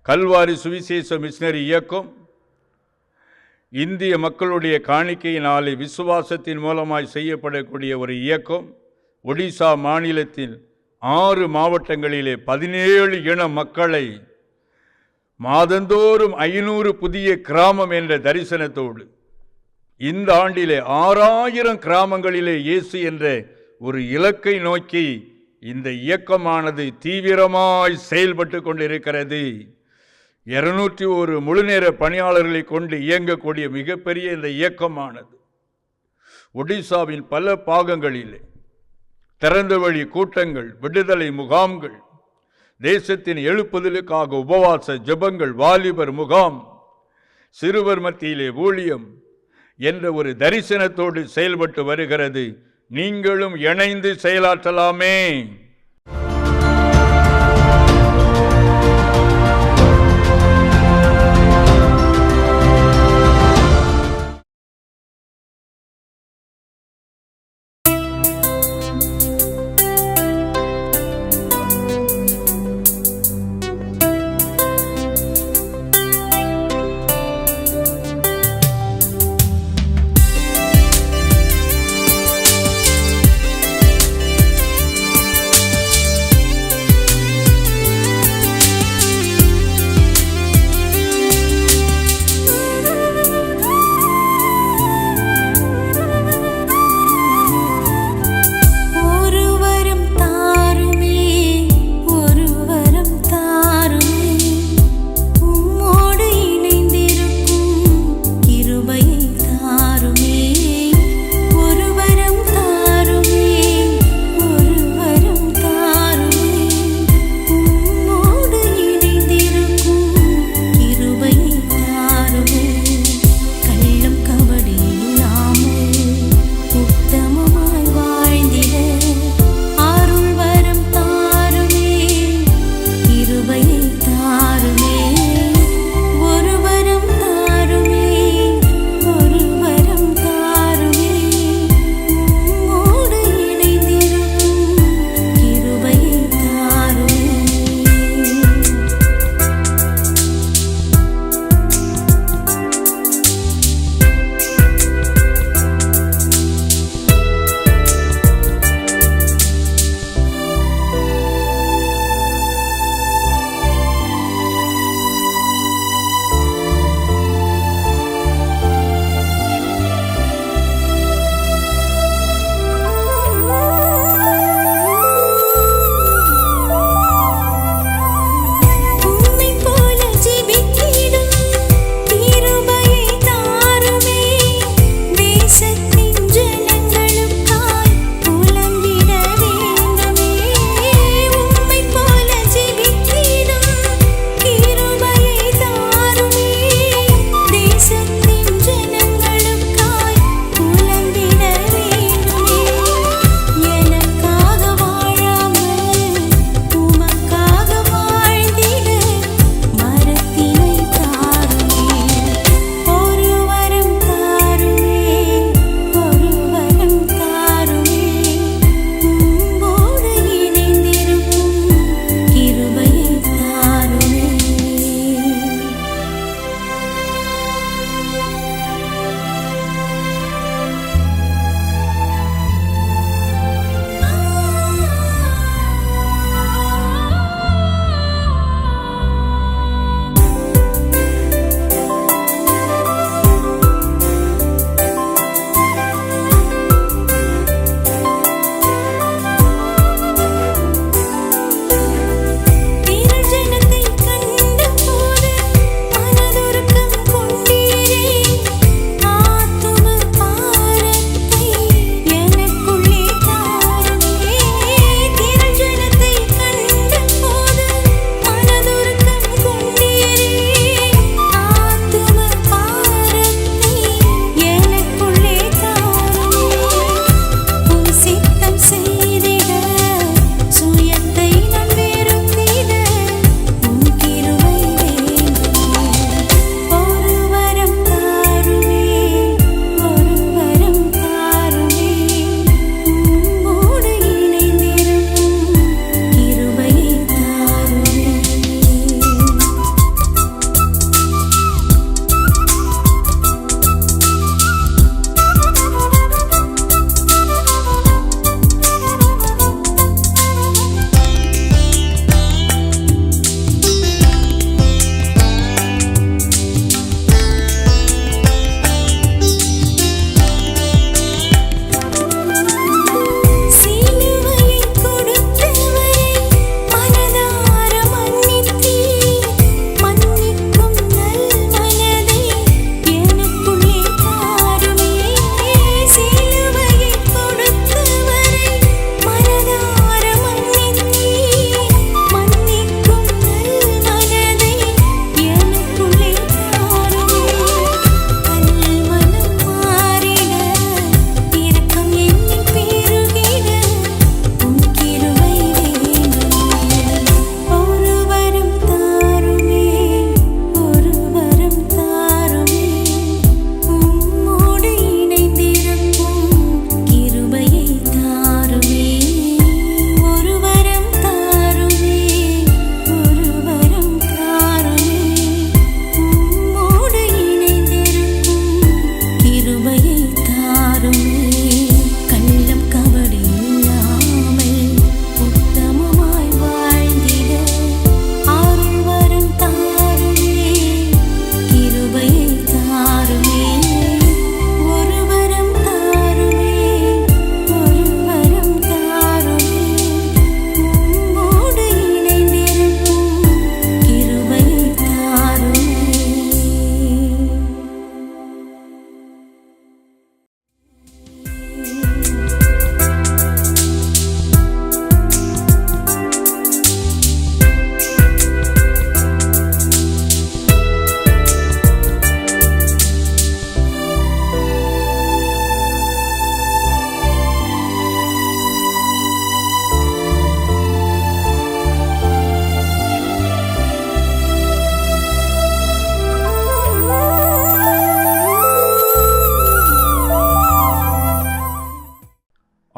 கல்வாரி சுவிசேஷ மிஷனரி இயக்கம் இந்திய மக்களுடைய காணிக்கையினாலே விசுவாசத்தின் மூலமாய் செய்யப்படக்கூடிய ஒரு இயக்கம். ஒடிசா மாநிலத்தில் 6 மாவட்டங்களிலே 17 இன மக்களை மாதந்தோறும் 500 புதிய கிராமம் என்ற தரிசனத்தோடு இந்த ஆண்டிலே 6000 கிராமங்களிலே இயேசு என்ற ஒரு இலக்கை நோக்கி இந்த இயக்கமானது தீவிரமாய் செயல்பட்டு கொண்டிருக்கிறது. 201 முழுநேர பணியாளர்களை கொண்டு இயங்கக்கூடிய மிகப்பெரிய இந்த இயக்கமானது ஒடிசாவின் பல பாகங்களிலே திறந்த வழி கூட்டங்கள், விடுதலை முகாம்கள், தேசத்தின் எழுப்புதலுக்காக உபவாச ஜெபங்கள், வாலிபர் முகாம், சிறுவர் மத்தியிலே ஊழியம் என்ற ஒரு தரிசனத்தோடு செயல்பட்டு வருகிறது. நீங்களும் இணைந்து செயலாற்றலாமே.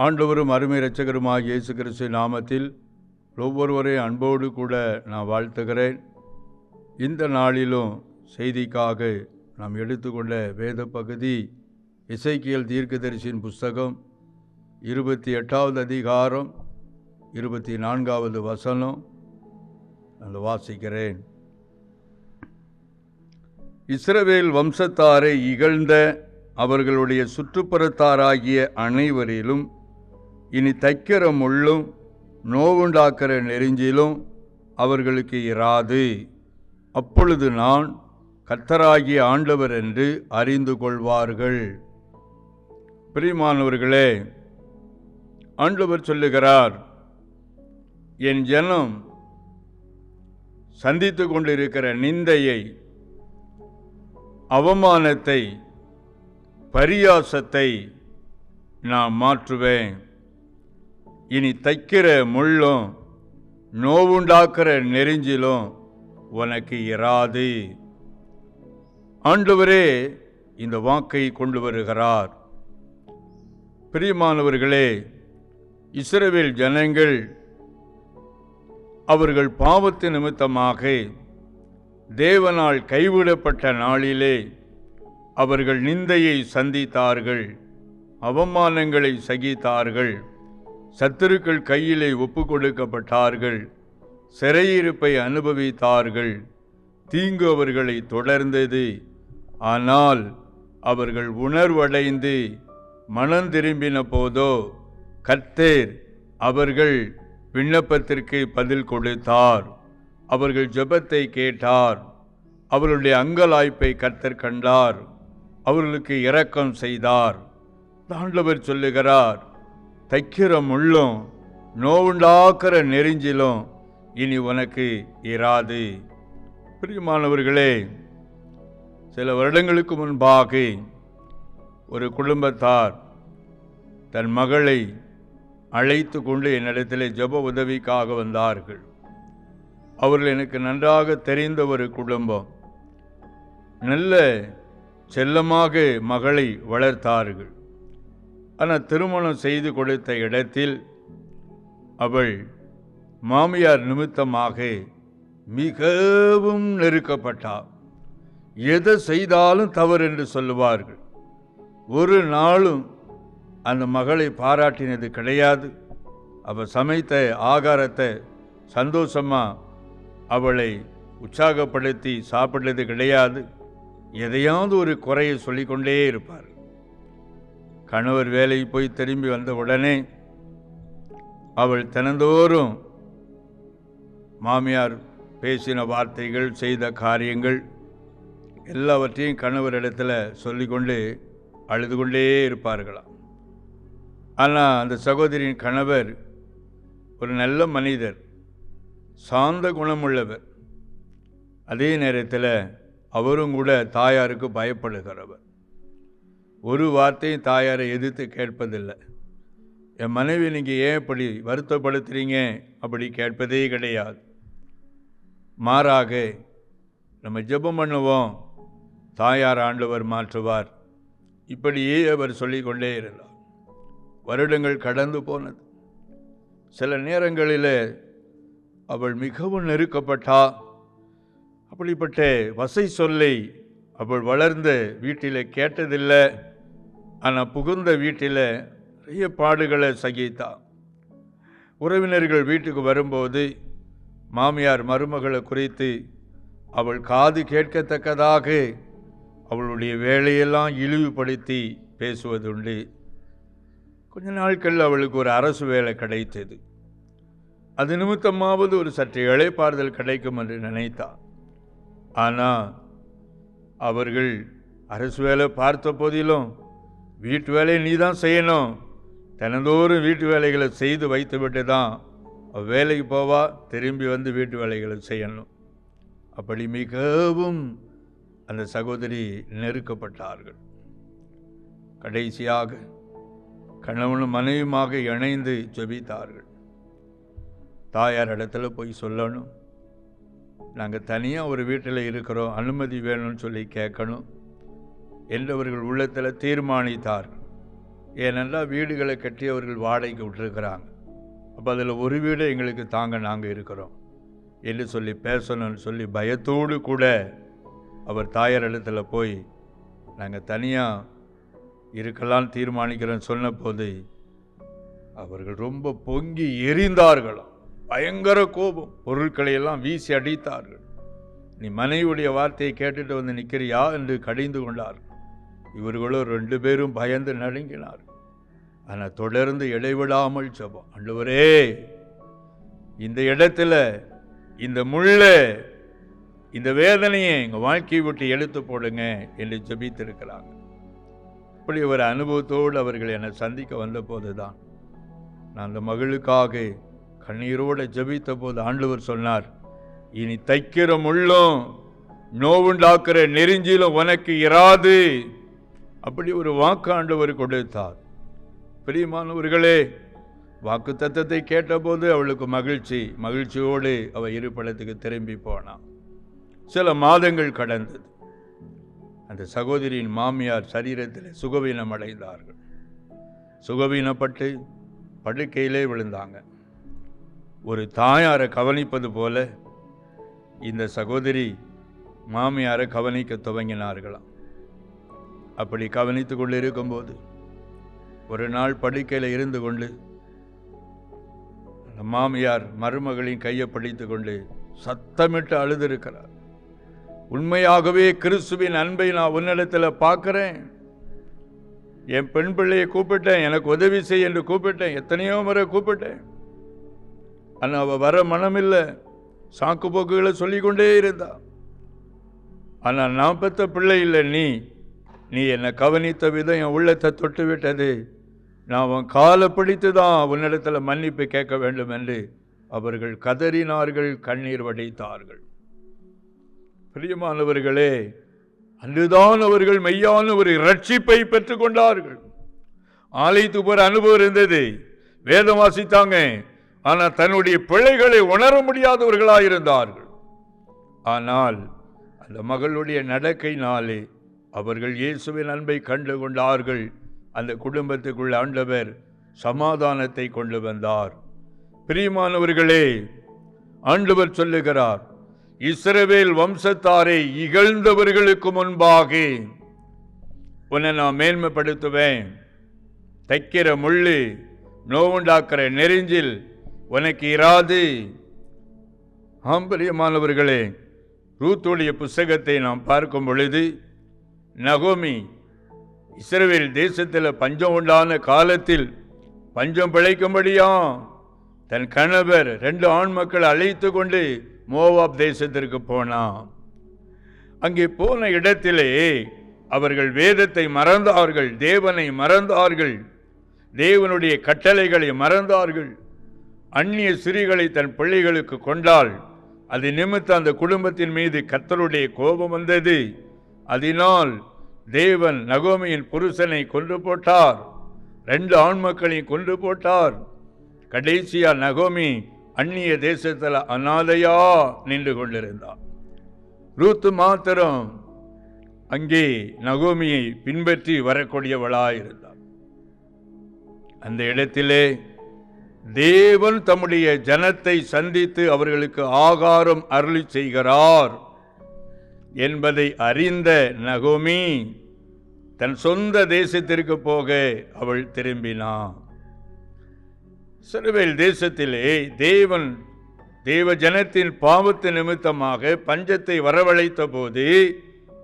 ஆண்டவரும் அருமை இரட்சகருமாகிய இயேசு கிறிஸ்து நாமத்தில் ஒவ்வொருவரையும் அன்போடு கூட நான் வாழ்த்துகிறேன். இந்த நாளிலும் செய்திக்காக நாம் எடுத்துக்கொண்ட வேத பகுதி எசேக்கியேல் தீர்க்கதரிசியின் புஸ்தகம் 28வது அதிகாரம் 24வது வசனம். நான் வாசிக்கிறேன். இஸ்ரவேல் வம்சத்தாரை இகழ்ந்த அவர்களுடைய சுற்றுப்புறத்தாராகிய அனைவரிலும் இனி தைக்கிற முள்ளும் நோவுண்டாக்கிற நெருஞ்சிலும் அவர்களுக்கு இராது. அப்பொழுது நான் கர்த்தராகிய ஆண்டவர் என்று அறிந்து கொள்வார்கள். பிரியமானவர்களே, ஆண்டவர் சொல்லுகிறார், என் ஜனம் சந்தித்து கொண்டிருக்கிற நிந்தையை, அவமானத்தை, பரியாசத்தை நான் மாற்றுவேன். இனி தைக்கிற முள்ளும் நோவுண்டாக்கிற நெருஞ்சிலும் உனக்கு இராது. ஆண்டவரே இந்த வாக்கை கொண்டு வருகிறார். பிரியமானவர்களே, இஸ்ரவேல் ஜனங்கள் அவர்கள் பாவத்து நிமித்தமாக தேவனால் கைவிடப்பட்ட நாளிலே அவர்கள் நிந்தையை சந்தித்தார்கள், அவமானங்களை சகித்தார்கள், சத்துருக்கள் கையிலே ஒப்பு கொடுக்கப்பட்டார்கள், சிறையிருப்பை அனுபவித்தார்கள், தீங்கு அவர்களை தொடர்ந்தது. ஆனால் அவர்கள் உணர்வடைந்து மனம் திரும்பின போதோ கர்த்தர் அவர்கள் விண்ணப்பத்திற்கு பதில் கொடுத்தார். அவர்கள் ஜெபத்தை கேட்டார். அவர்களுடைய அங்கலாய்ப்பை கர்த்தர் கண்டார். அவர்களுக்கு இரக்கம் செய்தார். ஆண்டவர் சொல்லுகிறார், தைக்கிற முள்ளும் நோவுண்டாக்கிற நெருஞ்சிலும் இனி உனக்கு இராது. பிரியமானவர்களே, சில வருடங்களுக்கு முன்பாக ஒரு குடும்பத்தார் தன் மகளை அழைத்து கொண்டு என்னிடத்தில் ஜெப உதவிக்காக வந்தார்கள். அவர்கள் எனக்கு நன்றாக தெரிந்த ஒரு குடும்பம். நல்ல செல்லமாக மகளை வளர்த்தார்கள். ஆனால் திருமணம் செய்து கொடுத்த இடத்தில் அவள் மாமியார் நிமித்தமாக மிகவும் நெருக்கப்பட்டாள். எதை செய்தாலும் தவறு என்று சொல்லுவார்கள். ஒரு நாளும் அந்த மகளை பாராட்டினது கிடையாது. அவள் சமைத்த ஆகாரத்தை சந்தோஷமாக அவளை உற்சாகப்படுத்தி சாப்பிட்டது கிடையாது. எதையாவது ஒரு குறையை சொல்லிக்கொண்டே இருப்பார். கணவர் வேலைக்கு போய் திரும்பி வந்த உடனே அவள் தினந்தோறும் மாமியார் பேசின வார்த்தைகள், செய்த காரியங்கள் எல்லாவற்றையும் கணவரிடத்தில் சொல்லிக்கொண்டு அழுது கொண்டே இருப்பார்களாம். ஆனால் அந்த சகோதரியின் கணவர் ஒரு நல்ல மனிதர், சாந்த குணமுள்ளவர். அதே நேரத்தில் அவரும் கூட தாயாருக்கு பயப்படுகிறவர். ஒரு வார்த்தையும் தாயாரை எதிர்த்து கேட்பதில்லை. என் மனைவி நீங்கள் ஏன் இப்படி வருத்தப்படுத்துகிறீங்க அப்படி கேட்பதே கிடையாது. மாறாக நம்ம ஜெபம் பண்ணுவோம், தாயார் ஆண்டவர் மாற்றுவார், இப்படியே அவர் சொல்லிக்கொண்டே இருந்தார். வருடங்கள் கடந்து போனது. சில நேரங்களில் அவள் மிகவும் நெருக்கப்பட்டா. அப்படிப்பட்ட வசை சொல்லை அவள் வளர்ந்த வீட்டில் கேட்டதில்லை. ஆனால் புகுந்த வீட்டில் நிறைய பாடுகளை சகித்தா. உறவினர்கள் வீட்டுக்கு வரும்போது மாமியார் மருமகளை குறித்து அவள் காது கேட்கத்தக்கதாக அவளுடைய வேலையெல்லாம் இழிவுபடுத்தி பேசுவதுண்டு. கொஞ்ச நாட்கள் அவளுக்கு ஒரு அரசு வேலை கிடைத்தது. அது நிமித்தமாவது ஒரு சற்று இளைப்பாறுதல் கிடைக்கும் என்று நினைத்தாள். ஆனால் அவர்கள் அரசு வேலை பார்த்த போதிலும் வீட்டு வேலையை நீ தான் செய்யணும், தினந்தோறும் வீட்டு வேலைகளை செய்து வைத்து விட்டு தான் வேலைக்கு போவா, திரும்பி வந்து வீட்டு வேலைகளை செய்யணும். அப்படி மிகவும் அந்த சகோதரி நெருக்கப்பட்டார்கள். கடைசியாக கணவனும் மனைவியுமாக இணைந்து ஜெபித்தார்கள். தாயார் இடத்துல போய் சொல்லணும், நாங்கள் தனியாக ஒரு வீட்டில் இருக்கிறோம், அனுமதி வேணும்னு சொல்லி கேட்கணும் என்றவர்கள் உள்ளத்தில் தீர்மானித்தார்கள். ஏனென்றால் வீடுகளை கட்டி அவர்கள் வாடகைக்கு விட்டுருக்கிறாங்க. அப்போ அதில் ஒரு வீடு எங்களுக்கு தாங்க, நாங்கள் இருக்கிறோம் என்று சொல்லி பேசணும்னு சொல்லி பயத்தோடு கூட அவர் தாயார் இடத்துல போய் நாங்கள் தனியாக இருக்கலாம்னு தீர்மானிக்கிறோன்னு சொன்ன போது அவர்கள் ரொம்ப பொங்கி எரிந்தார்களாம். பயங்கர கோபம், பொருட்களை எல்லாம் வீசி அடித்தார்கள். நீ மனைவியுடைய வார்த்தையை கேட்டுட்டு வந்து நிற்கிறியா என்று கடிந்து கொண்டார்கள். இவர்களோ 2 பேரும் பயந்து நடுங்கினார்கள். ஆனால் தொடர்ந்து இடைவிடாமல் ஜெபம், ஆண்டவரே இந்த இடத்துல இந்த முள்ள, இந்த வேதனையை எங்கள் வாழ்க்கையை விட்டு எடுத்து போடுங்க என்று ஜெபித்திருக்கிறாங்க. இப்படி ஒரு அனுபவத்தோடு அவர்கள் என்னை சந்திக்க வந்த போது தான் நான் அந்த மகளுக்காக கண்ணீரோடு ஜெபித்த போது ஆண்டவர் சொன்னார், இனி தைக்கிற முள்ளும் நோவுண்டாக்குற நெருஞ்சிலும் உனக்கு இராது. அப்படி ஒரு வாக்கு ஆண்டவர் கொடுத்தார். பிரியமானவர்களே, வாக்கு தத்தத்தை கேட்டபோது அவளுக்கு மகிழ்ச்சியோடு அவள் இருப்பிடத்துக்கு திரும்பி போனான். சில மாதங்கள் கடந்தது. அந்த சகோதரியின் மாமியார் சரீரத்தில் சுகவீனம் அடைந்தார்கள். சுகவீனப்பட்டு படுக்கையிலே விழுந்தாங்க. ஒரு தாயாரை கவனிப்பது போல இந்த சகோதரி மாமியாரை கவனிக்க துவங்கினார்களாம். அப்படி கவனித்து கொண்டு இருக்கும்போது ஒரு நாள் படுக்கையில் இருந்து கொண்டு அந்த மாமியார் மருமகளின் கையை பிடித்து கொண்டு சத்தமிட்டு அழுதிருக்கிறார். உண்மையாகவே கிறிஸ்துவின் அன்பை நான் உன்னிடத்தில் பார்க்கிறேன். என் பெண் பிள்ளையை கூப்பிட்டேன், எனக்கு உதவி செய் என்று கூப்பிட்டேன், எத்தனையோ முறை கூப்பிட்டேன். ஆனால் அவள் வர மனமில்லை, சாக்கு போக்குகளை சொல்லிக்கொண்டே இருந்தா. ஆனால் நான் பெற்ற பிள்ளை இல்லை, நீ என்னை கவனித்த விதம் என் உள்ளத்தை தொட்டு விட்டது. நான் உன் காலை பிடித்து தான் உன்னிடத்தில் மன்னிப்பு கேட்க வேண்டும் என்று அவர்கள் கதறினார்கள், கண்ணீர் வடித்தார்கள். பிரியமானவர்களே, அன்றுதான் அவர்கள் மெய்யான ஒரு ரட்சிப்பை பெற்றுக் கொண்டார்கள். ஆலயத்துக்கு ஒரு அனுபவம் இருந்தது, வேதம் வாசித்தாங்க, ஆனால் தன்னுடைய பிள்ளைகளை உணர முடியாதவர்களாயிருந்தார்கள். ஆனால் அந்த மகளுடைய நடக்கையினாலே அவர்கள் இயேசுவின் அன்பை கண்டு கொண்டார்கள். அந்த குடும்பத்துக்குள்ள ஆண்டவர் சமாதானத்தை கொண்டு வந்தார். பிரியமானவர்களே, ஆண்டவர் சொல்லுகிறார், இஸ்ரவேல் வம்சத்தாரை இகழ்ந்தவர்களுக்கு முன்பாக உன்னை நான் மேன்மைப்படுத்துவேன். தைக்கிற முள்ளு நோவுண்டாக்குற நெருஞ்சில் உனக்கு இராது. பிரியமானவர்களே, ரூத்துடைய புஸ்தகத்தை நாம் பார்க்கும் பொழுது நகோமி இஸ்ரவேல் தேசத்தில் பஞ்சம் உண்டான காலத்தில் பஞ்சம் பிழைக்கும்படியா தன் கணவர் 2 ஆண் மக்கள் அழைத்து கொண்டு மோவாப் தேசத்திற்கு போனான். அங்கே போன இடத்திலே அவர்கள் வேதத்தை மறந்தார்கள், தேவனை மறந்தார்கள், தேவனுடைய கட்டளைகளை மறந்தார்கள். அந்நிய ஸ்திரீகளை தன் பிள்ளைகளுக்கு கொண்டாள். அது நிமித்தம் அந்த குடும்பத்தின் மீது கர்த்தருடைய கோபம் வந்தது. அதனால் தேவன் நகோமியின் புருஷனை கொன்று போட்டார், 2 ஆண் மக்களையும் கொன்று போட்டார். கடைசியா நகோமி அந்நிய தேசத்தில் அநாதையா நின்று கொண்டிருந்தார். ரூத்து மாத்திரம் அங்கே நகோமியை பின்பற்றி வரக்கூடியவளாயிருந்தார். அந்த இடத்திலே தேவன் தம்முடைய ஜனத்தை சந்தித்து அவர்களுக்கு ஆகாரம் அருளி செய்கிறார் என்பதை அறிந்த நகோமி தன் சொந்த தேசத்திற்கு போக அவள் திரும்பினாள். இஸ்ரவேல் தேசத்திலே தேவ ஜனத்தின் பாவத்து நிமித்தமாக பஞ்சத்தை வரவழைத்த போது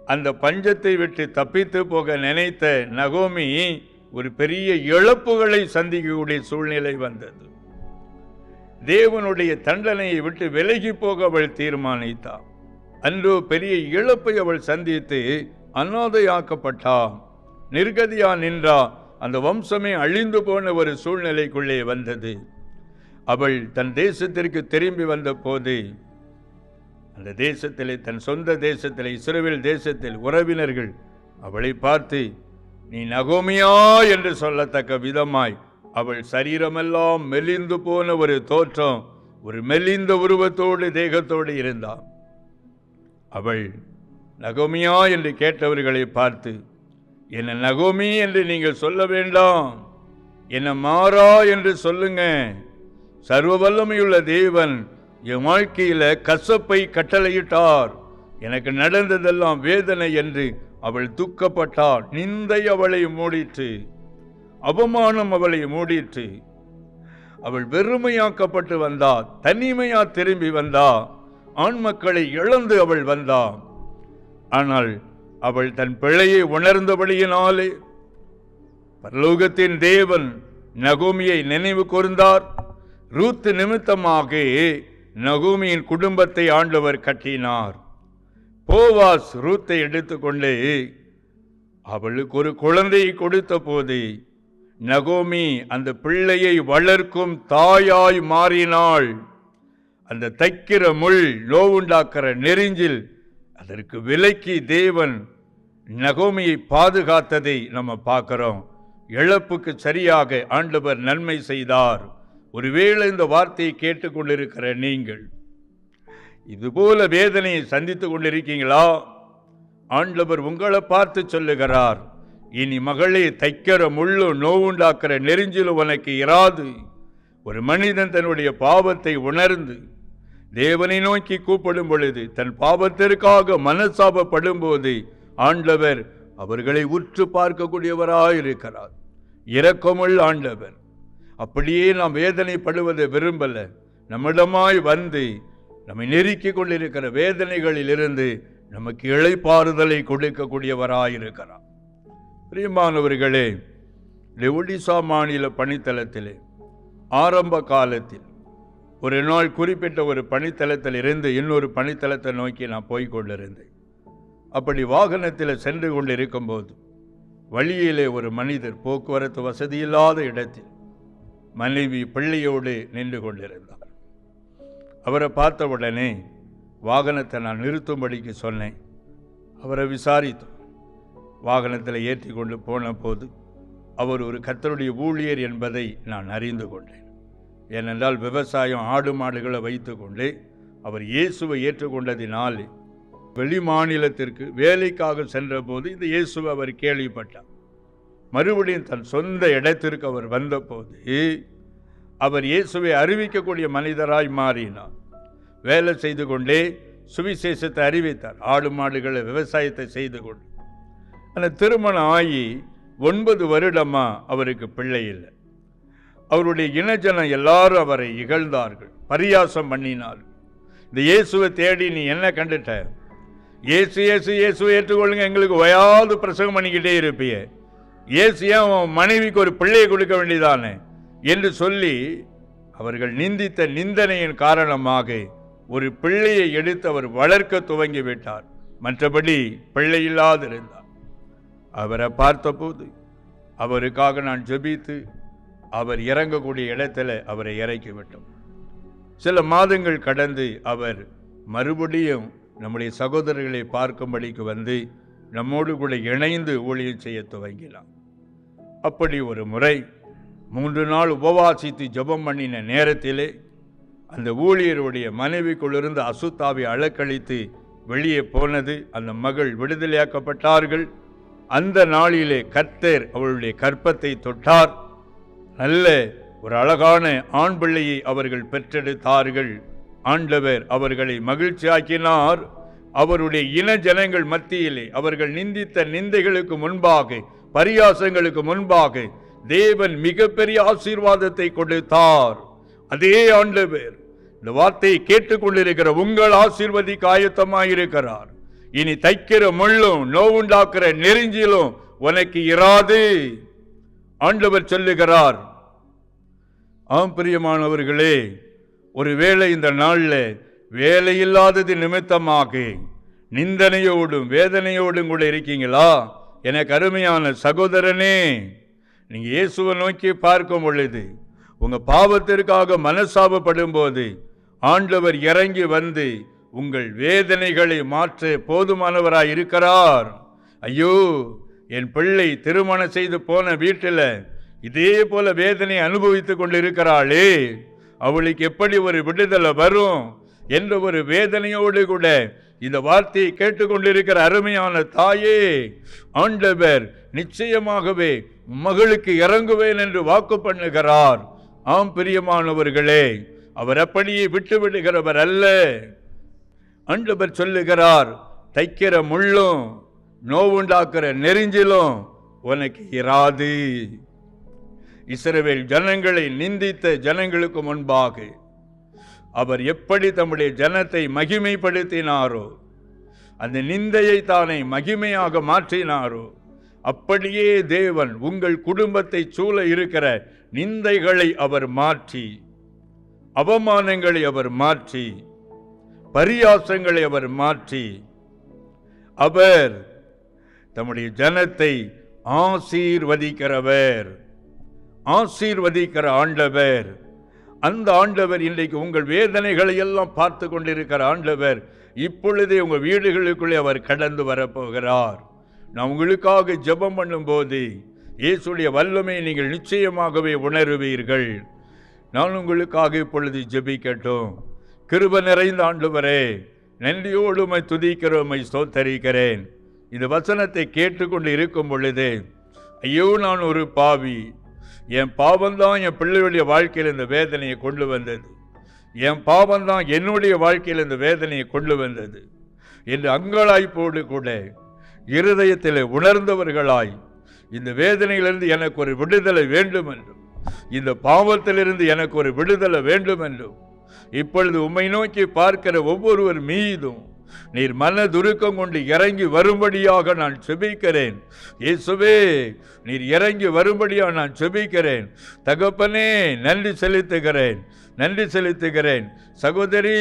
அந்த பஞ்சத்தை விட்டு தப்பித்து போக நினைத்த நகோமி ஒரு பெரிய இழப்புகளை சந்திக்கக்கூடிய சூழ்நிலை வந்தது. தேவனுடைய தண்டனையை விட்டு விலகி போக அவள் தீர்மானித்தாள். அன்றோ பெரிய இழப்பை அவள் சந்தித்து அநாதையாக்கப்பட்டா, நிர்கதியா நின்றா. அந்த வம்சமே அழிந்து போன ஒரு சூழ்நிலைக்குள்ளே வந்தது. அவள் தன் தேசத்திற்கு திரும்பி வந்த போது அந்த தேசத்திலே, தன் சொந்த தேசத்திலே, இஸ்ரவேல் தேசத்தில் உறவினர்கள் அவளை பார்த்து நீ நகோமியா என்று சொல்லத்தக்க விதமாய் அவள் சரீரமெல்லாம் மெலிந்து போன ஒரு தோற்றம், ஒரு மெலிந்த உருவத்தோடு தேகத்தோடு இருந்தாள். அவள் நகோமியா என்று கேட்டவர்களை பார்த்து என்ன நகோமி என்று நீங்கள் சொல்ல வேண்டாம், என்ன மாறா என்று சொல்லுங்க. சர்வ வல்லமையுள்ள தேவன் என் வாழ்க்கையில கசப்பை கட்டளையிட்டார். எனக்கு நடந்ததெல்லாம் வேதனை என்று அவள் துக்கப்பட்டாள். நிந்தை அவளை மூடிற்று, அவமானம் அவளை மூடிற்று. அவள் வெறுமையாக்கப்பட்டு வந்தா, தனிமையா திரும்பி வந்தா, ஆண் மக்களை இழந்து அவள் வந்தா. ஆனால் அவள் தன் பிழையை உணர்ந்தபடியினாலே பரலோகத்தின் தேவன் நகோமியை நினைவு கூர்ந்தார். ரூத் நிமித்தமாக நகோமியின் குடும்பத்தை ஆண்டவர் கட்டினார். போவாஸ் ரூத்தை எடுத்துக்கொண்டு அவளுக்கு ஒரு குழந்தையை கொடுத்த போது நகோமி அந்த பிள்ளையை வளர்க்கும் தாயாய் மாறினாள். அந்த தைக்கிற முள், நோவுண்டாக்கிற நெறிஞ்சில் அதற்கு விலக்கி தேவன் நகோமியை பாதுகாத்ததை நம்ம பார்க்கிறோம். இழப்புக்கு சரியாக ஆண்டவர் நன்மை செய்தார். ஒருவேளை இந்த வார்த்தையை கேட்டுக்கொண்டிருக்கிற நீங்கள் இதுபோல வேதனையை சந்தித்துக் கொண்டிருக்கீங்களா? ஆண்டவர் உங்களை பார்த்து சொல்லுகிறார், இனி மகளே, தைக்கிற முள்ளு, நோவுண்டாக்கிற நெறிஞ்சிலும் உனக்கு இராது. ஒரு மனிதன் தன்னுடைய பாவத்தை உணர்ந்து தேவனை நோக்கி கூப்பிடும் பொழுது, தன் பாவத்திற்காக மனசாபப்படும் போது ஆண்டவர் அவர்களை உற்று பார்க்கக்கூடியவராயிருக்கிறார். இரக்கமுள்ள ஆண்டவர். அப்படியே நாம் வேதனைப்படுவதை விரும்பல. நம்மிடமாய் வந்து நம்மை நெருக்கிக் கொண்டிருக்கிற வேதனைகளில் இருந்து நமக்கு இளைப்பாறுதலை கொடுக்கக்கூடியவராயிருக்கிறார். பிரியமானவர்களே, ஒடிசா மாநில பணித்தளத்திலே ஆரம்ப காலத்தில் ஒரு நாள் குறிப்பிட்ட ஒரு பணித்தளத்தில் இருந்து இன்னொரு பணித்தளத்தை நோக்கி நான் போய்கொண்டிருந்தேன். அப்படி வாகனத்தில் சென்று கொண்டிருக்கும் போது வழியிலே ஒரு மனிதர் போக்குவரத்து வசதியில்லாத இடத்தில் மனைவி பிள்ளையோடு நின்று கொண்டிருந்தார். அவரை பார்த்த உடனே வாகனத்தை நான் நிறுத்தும்படிக்கு சொன்னேன். அவரை விசாரித்தோம். வாகனத்தில் ஏற்றி கொண்டு போன போது அவர் ஒரு கர்த்தருடைய ஊழியர் என்பதை நான் அறிந்து கொண்டேன். ஏனென்றால் விவசாயம், ஆடு மாடுகளை வைத்து கொண்டு அவர் இயேசுவை ஏற்றுக்கொண்டதினால் வெளி மாநிலத்திற்கு வேலைக்காக சென்ற போது இந்த இயேசுவை அவர் கேள்விப்பட்டார். மறுபடியும் தன் சொந்த இடத்திற்கு அவர் வந்தபோது அவர் இயேசுவை அறிவிக்கக்கூடிய மனிதராய் மாறினார். வேலை செய்து கொண்டே சுவிசேஷத்தை அறிவித்தார். ஆடு மாடுகளை விவசாயத்தை செய்து கொண்டு. ஆனால் திருமணம் ஆகி 9 வருடமா அவருக்கு பிள்ளை இல்லை. அவருடைய இனஜனம் எல்லாரும் அவரை இகழ்ந்தார்கள், பரியாசம் பண்ணினார்கள். இந்த இயேசுவை தேடி நீ என்ன கண்டுட்ட? இயேசு இயேசு இயேசுவை ஏற்றுக்கொள்ளுங்க, எங்களுக்கு ஓயாது பிரசங்கம் பண்ணிக்கிட்டே இருப்பிய. இயேசு ஏன் மனைவிக்கு ஒரு பிள்ளையை கொடுக்க வேண்டியதானே என்று சொல்லி அவர்கள் நிந்தித்த நிந்தனையின் காரணமாக ஒரு பிள்ளையை எடுத்து அவர் வளர்க்க துவங்கி விட்டார். மற்றபடி பிள்ளை இல்லாதிருந்தார். அவரை பார்த்தபோது அவருக்காக நான் ஜெபித்து அவர் இறங்கக்கூடிய இடத்துல அவரை இறக்கிவிட்டோம். சில மாதங்கள் கடந்து அவர் மறுபடியும் நம்முடைய சகோதரர்களை பார்க்கும்படிக்கு வந்து நம்மோடு கூட இணைந்து ஊழியம் செய்ய துவங்கினார். அப்படி ஒரு முறை 3 நாள் உபவாசித்து ஜெபம் பண்ணின நேரத்திலே அந்த ஊழியருடைய மனைவிக்குள்ளிருந்து அசுத்தாவை அலக்கழித்து வெளியே போனது. அந்த மகள் விடுதலையாக்கப்பட்டார்கள். அந்த நாளிலே கர்த்தர் அவளுடைய கற்பத்தை தொட்டார். நல்ல ஒரு அழகான ஆண் பிள்ளையை அவர்கள் பெற்றெடுத்தார்கள். ஆண்டவர் அவர்களை மகிழ்ச்சியாக்கினார். அவருடைய இன ஜனங்கள் மத்தியிலே அவர்கள் நிந்தித்த நிந்தைகளுக்கு முன்பாக, பரியாசங்களுக்கு முன்பாக தேவன் மிகப்பெரிய ஆசீர்வாதத்தை கொடுத்தார். அதே ஆண்டவர் இந்த வார்த்தையை கேட்டுக்கொண்டிருக்கிற உங்கள் ஆசீர்வதிக்கு ஆயத்தமாயிருக்கிறார். இனி தைக்கிற முள்ளும் நோவுண்டாக்குற நெறிஞ்சிலும் உனக்கு இராது ஆண்டவர் சொல்லுகிறார். ஆம் பிரியமானவர்களே, ஒருவேளை இந்த நாளில் வேலையில்லாதது நிமித்தமாக நிந்தனையோடும் வேதனையோடும் கூட இருக்கீங்களா? எனக்கு அருமையான சகோதரனே, நீங்கள் இயேசுவை நோக்கி பார்க்கும் பொழுது உங்கள் பாவத்திற்காக மனசாபப்படும் போது ஆண்டவர் இறங்கி வந்து உங்கள் வேதனைகளை மாற்ற போதுமானவராய் இருக்கிறார். ஐயோ, என் பிள்ளை திருமணம் செய்து போன வீட்டில் இதே போல வேதனை அனுபவித்து கொண்டு இருக்கிறாளே, அவளுக்கு எப்படி ஒரு விடுதலை வரும் என்ற ஒரு வேதனையோடு கூட இந்த வார்த்தையை கேட்டுக்கொண்டிருக்கிற அருமையான தாயே, ஆண்டவர் நிச்சயமாகவே மகளுக்கு இறங்குவேன் என்று வாக்கு பண்ணுகிறார். ஆம் பிரியமானவர்களே, அவர் அப்படியே விட்டு விடுகிறவர் அல்ல. ஆண்டவர் சொல்லுகிறார், தைக்கிற முள்ளும் நோவுண்டாக்குற நெரிஞ்சிலும் உனக்கு இராது. இஸ்ரவேல் ஜனங்களை நிந்தித்த ஜனங்களுக்கு முன்பாக அவர் எப்படி தம்முடைய ஜனத்தை மகிமைப்படுத்தினாரோ, அந்த நிந்தையை தானே மகிமையாக மாற்றினாரோ, அப்படியே தேவன் உங்கள் குடும்பத்தை சூழ இருக்கிற நிந்தைகளை அவர் மாற்றி, அவமானங்களை அவர் மாற்றி, பரியாசங்களை அவர் மாற்றி, அவர் தம்முடைய ஜனத்தை ஆசீர்வதிக்கிறவர், ஆசீர்வதிக்கிற ஆண்டவர். அந்த ஆண்டவர் இன்றைக்கு உங்கள் வேதனைகளை எல்லாம் பார்த்து கொண்டிருக்கிற ஆண்டவர் இப்பொழுதே உங்கள் வீடுகளுக்குள்ளே அவர் கடந்து வரப்போகிறார். நான் உங்களுக்காக ஜெபம் பண்ணும்போது இயேசுடைய வல்லமை நீங்கள் நிச்சயமாகவே உணருவீர்கள். நான் உங்களுக்காக இப்பொழுது ஜெபிக்கட்டும். கிருபை நிறைந்த ஆண்டவரே, நன்றியோடு உம்மை துதிக்கிறேன், உம்மை ஸ்தோத்தரிக்கிறேன். இந்த வசனத்தை கேட்டுக்கொண்டு இருக்கும் பொழுது, ஐயோ நான் ஒரு பாவி, என் பாவம்தான் என் பிள்ளையுடைய வாழ்க்கையில் இந்த வேதனையை கொண்டு வந்தது, என் பாவம்தான் என்னுடைய வாழ்க்கையில் இந்த வேதனையை கொண்டு வந்தது என்று அங்கலாய்ப்போடு கூட இருதயத்தில் உணர்ந்தவர்களாய், இந்த வேதனையிலிருந்து எனக்கு ஒரு விடுதலை வேண்டும் என்றும், இந்த பாவத்திலிருந்து எனக்கு ஒரு விடுதலை வேண்டும் என்றும் இப்பொழுது உம்மை நோக்கி பார்க்கிற ஒவ்வொருவர் மீதும் நீர் மனதுருக்கம் கொண்டு இறங்கி வரும்படியாக நான் செபிக்கிறேன். இயேசுவே, நீர் இறங்கி வரும்படியாக நான் செபிக்கிறேன். தகப்பனே, நன்றி செலுத்துகிறேன், நன்றி செலுத்துகிறேன். சகோதரி,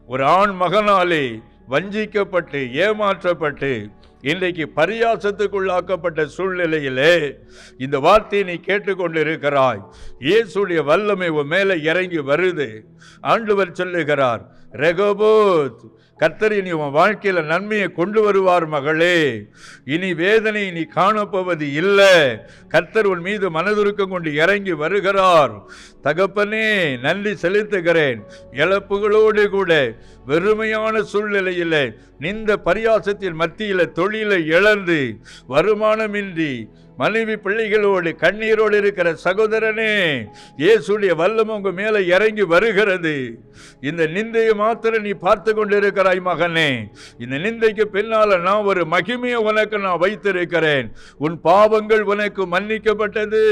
ஒரு ஆண் மகனாலே வஞ்சிக்கப்பட்டு ஏமாற்றப்பட்டு இன்றைக்கு பரியாசத்துக்குள்ளாக்கப்பட்ட சூழ்நிலையிலே இந்த வார்த்தையை நீ கேட்டுக்கொண்டிருக்கிறாய். இயேசுடைய வல்லமை உன் மேலே இறங்கி வருது. ஆண்டவர் சொல்லுகிறார், ரெகோபோத், கர்த்தர் இனி உன் வாழ்க்கையில் நன்மையை கொண்டு வருவார் மகளே. இனி வேதனை நீ காணப்போவது இல்லை. கர்த்தர் உன் மீது மனதுருக்கம் கொண்டு இறங்கி வருகிறார். தகப்பனே, நன்றி செலுத்துகிறேன். இழப்புகளோடு கூட வெறுமையான சூழ்நிலையில் நிந்த பரியாசத்தின் மத்தியில் தொழிலை இழந்து வருமானமின்றி மனைவி பிள்ளைகளோடு கண்ணீரோடு இருக்கிற சகோதரனே, இயேசுடைய வல்லமை உங்க மேல இறங்கி வருகிறது. இந்த நிந்தையை மாத்திரம் நீ பார்த்து கொண்டிருக்கிறாய் மகனே. இந்த நிந்தைக்கு பின்னால நான் ஒரு மகிமையை உனக்கு நான் வைத்திருக்கிறேன். உன் பாவங்கள் உனக்கு மன்னிக்கப்பட்டது,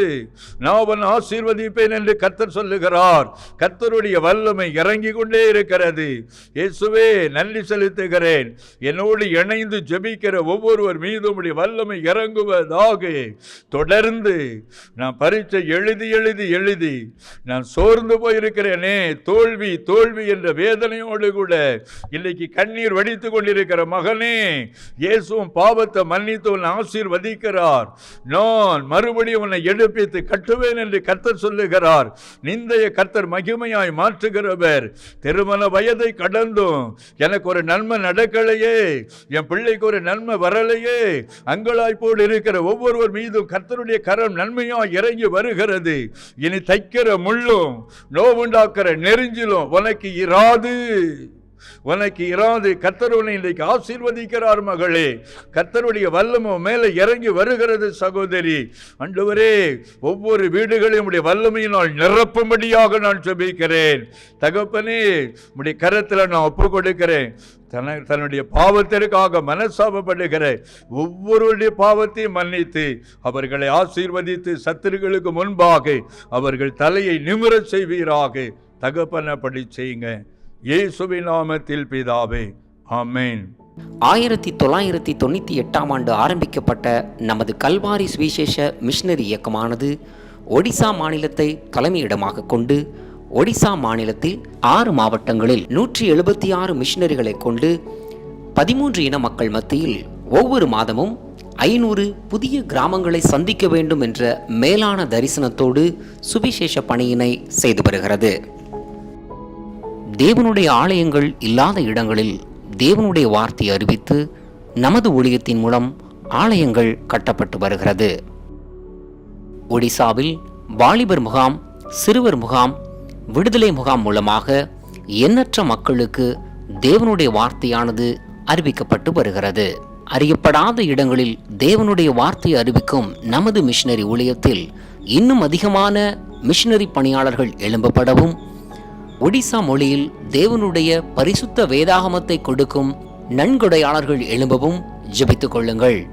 நான் உன் ஆசீர்வதிப்பேன் என்று கர்த்தர் சொல்லுகிறார். கர்த்தருடைய வல்லமை இறங்கி கொண்டே இருக்கிறது. இயேசுவே, நன்றி செலுத்துகிறேன். என்னோடு இணைந்து ஜெபிக்கிற ஒவ்வொருவர் மீதும் உம்முடைய வல்லமை இறங்குவதாக. தொடர்ந்து நான் பரீட்சை எழுதி நான் சோர்ந்து போயிருக்கிறேனே, தோல்வி தோல்வி என்ற வேதனையோடு கூட இன்னைக்கு கண்ணீர் வடித்து கொண்டிருக்கிற மகனே, இயேசுவும் பாவத்தை மன்னித்து உன்னை ஆசீர்வதிக்கிறார். நான் மறுபடியும் உன்னை எடுப்பித்து கட்டுவேன் என்று கர்த்தர் சொல்லுகிறார். நிந்தைய கர்த்தர் மகிமையாய் மாற்றுகிறவர். திருமண வயதை கடந்தும் எனக்கு ஒரு நன்மை நடக்கலையே, என் பிள்ளைக்கு ஒரு நன்மை வரலையே, அங்கலாய்ப்போடு இருக்கிற ஒவ்வொருவர் மீதும் கர்த்தருடைய கரம் நன்மையாய் இறங்கி வருகிறது. இனி தைக்கிற முள்ளும் நோவுண்டாக்குற நெரிஞ்சிலும் உனக்கு இராது, உனக்கு இராது. கர்த்தர் உன்னை இன்றைக்கு ஆசீர்வதிக்கிறார் மகளே. கர்த்தருடைய வல்லமை மேலே இறங்கி வருகிறது சகோதரி. ஆண்டவரே, ஒவ்வொரு வீடுகளையும் உடைய வல்லமையினால் நிரப்பும்படியாக நான் ஜெபிக்கிறேன். தகப்பனே, உடைய கரத்தில் நான் ஒப்பு கொடுக்கிறேன். தன்னுடைய பாவத்திற்காக மனசாபப்படுகிற ஒவ்வொருடைய பாவத்தையும் மன்னித்து அவர்களை ஆசீர்வதித்து சத்துருக்களுக்கு முன்பாக அவர்கள் தலையை நிமிரச் செய்வீராக. தகப்பனப்படி செய்யுங்க, இயேசுவின் நாமத்தில் பிதாவே, ஆமென். 1998ஆம் ஆண்டு ஆரம்பிக்கப்பட்ட நமது கல்வாரி சுவிசேஷ மிஷனரி இயக்கமானது ஒடிசா மாநிலத்தை தலைமையிடமாக கொண்டு ஒடிசா மாநிலத்தில் 6 மாவட்டங்களில் 176 மிஷனரிகளை கொண்டு 13 இன மக்கள் மத்தியில் ஒவ்வொரு மாதமும் 500 புதிய கிராமங்களை சந்திக்க வேண்டும் என்ற மேலான தரிசனத்தோடு சுவிசேஷ பணியினை செய்து வருகிறது. தேவனுடைய ஆலயங்கள் இல்லாத இடங்களில் தேவனுடைய வார்த்தையை அறிவித்து நமது ஊழியத்தின் மூலம் ஆலயங்கள் கட்டப்பட்டு வருகிறது. ஒடிசாவில் வாலிபர் முகாம், சிறுவர் முகாம், விடுதலை முகாம் மூலமாக எண்ணற்ற மக்களுக்கு தேவனுடைய வார்த்தையானது அறிவிக்கப்பட்டு வருகிறது. அறியப்படாத இடங்களில் தேவனுடைய வார்த்தையை அறிவிக்கும் நமது மிஷனரி ஊழியத்தில் இன்னும் அதிகமான மிஷனரி பணியாளர்கள் எழும்பப்படவும், ஒடிசா மொழியில் தேவனுடைய பரிசுத்த வேதாகமத்தை கொடுக்கும் நன்கொடையாளர்கள் எழும்பவும் ஜெபித்துக் கொள்ளுங்கள்.